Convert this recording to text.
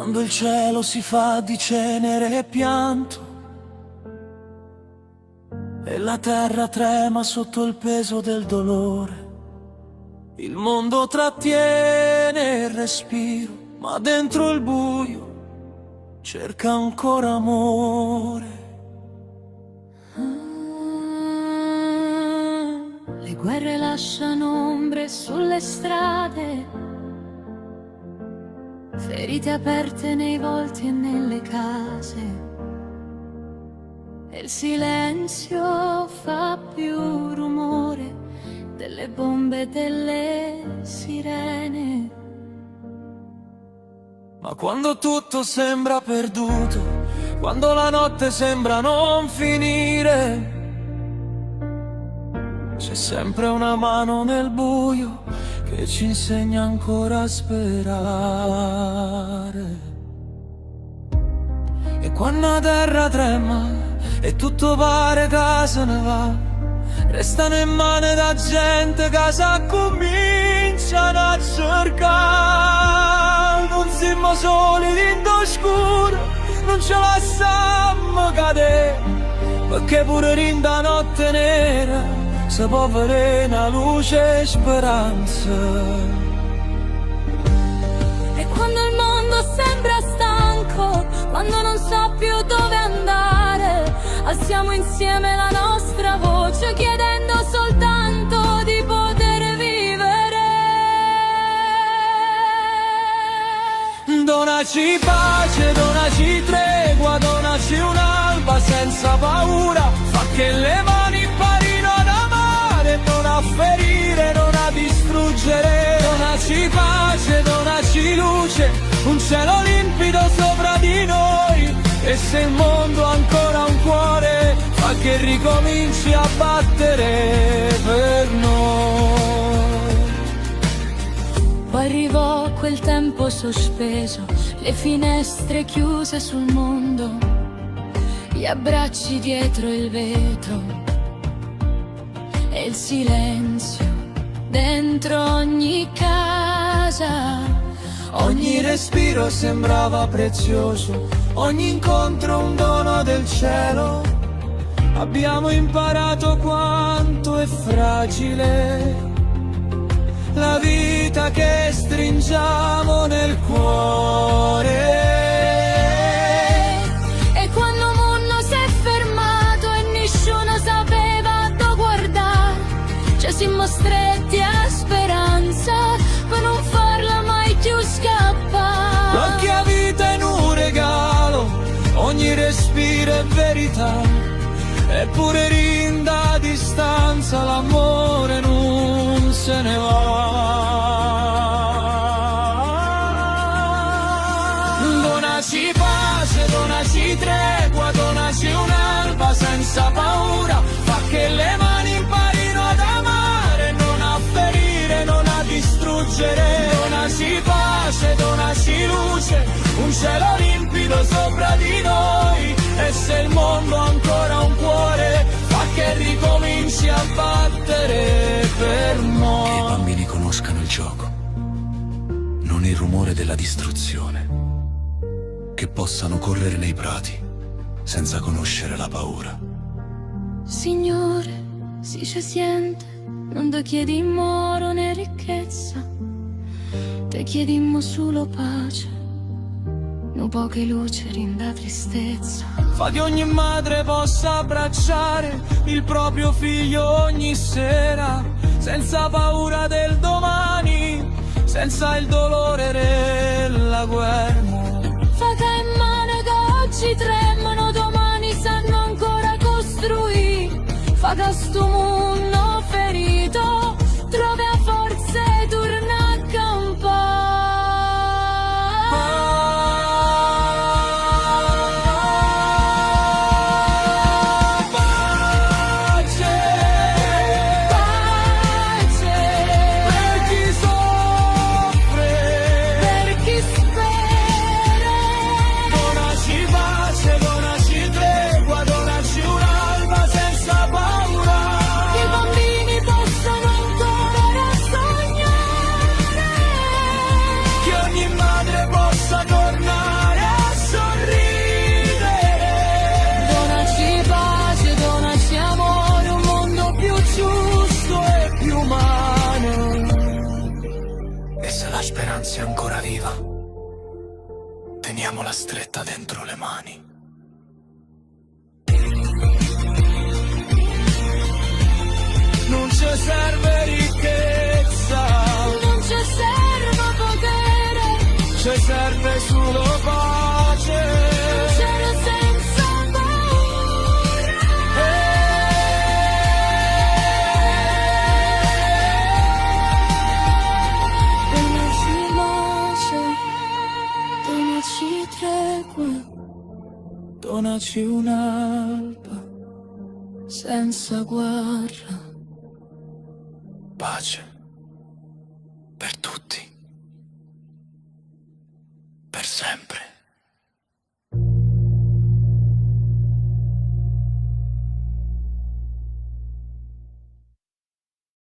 quando il cielo si fa di cenere e pianto e la terra trema sotto il peso del dolore. Il mondo trattiene il respiro, ma dentro il buio cerca ancora amore. Le guerre lasciano ombre sulle strade, ferite aperte nei volti e nelle case. E il silenzio fa più rumore delle bombe e delle sirene. Ma quando tutto sembra perduto, quando la notte sembra non finire, c'è sempre una mano nel buio che ci insegna ancora a sperare. E quando la terra trema e tutto pare che se ne va, restano in mano da gente che si cominciano a cercare. Non siamo soli dentro scuro, non ce la lasciamo cadere, perché pure in da notte nera si può vedere una luce e speranza. E quando il mondo sembra stanco, quando non so più dove andare, alziamo insieme la nostra voce chiedendo soltanto di poter vivere. Donaci pace, donaci tregua, donaci un'alba senza paura, fa che le mani imparino ad amare, non a ferire, non a distruggere. Donaci pace, donaci luce, un cielo limpido sopra di noi, e se il mondo ha ancora un cuore, fa che ricominci a battere per noi. Poi arrivò quel tempo sospeso, le finestre chiuse sul mondo, gli abbracci dietro il vetro e il silenzio dentro ogni casa. Ogni respiro sembrava prezioso, ogni incontro un dono del cielo. Abbiamo imparato quanto è fragile la vita che stringiamo nel cuore. E quando il mondo si è fermato e nessuno sapeva dove guardare, ci siamo stretti a speranza per non farla mai più scappare. Perché la vita è un regalo, ogni respiro è verità, eppure rinda a distanza l'amore non se ne va. Donaci pace, donaci tregua, donaci un'alba senza paura, fa che le mani imparino ad amare, non a ferire, non a distruggere. Donaci pace, donaci luce, un cielo limpido sopra di noi, e se il mondo ha ancora un cuore, fa che ricominci a battere per noi. Che i bambini conoscano il gioco, non il rumore della distruzione, che possano correre nei prati senza conoscere la paura. Signore, si ci siente, non ti chiedimmo oro né ricchezza, te chiedimmo solo pace, no poche luce rinda tristezza. Fa che ogni madre possa abbracciare il proprio figlio ogni sera, senza paura del domani, senza il dolore della guerra. Fa che in mano che oggi tremano, domani sanno ancora costruire. Fa che sto mondo ferito trovi a forza e torna a campare. Donaci tregua, donaci un'alba senza paura. teniamola stretta dentro le mani. Non ci serve ricchezza, Non ci serve potere, ci serve solo pace. cielo senza paura. Donaci pace, donaci tregua, Donaci un'alba senza guerra. Pace per tutti, per sempre.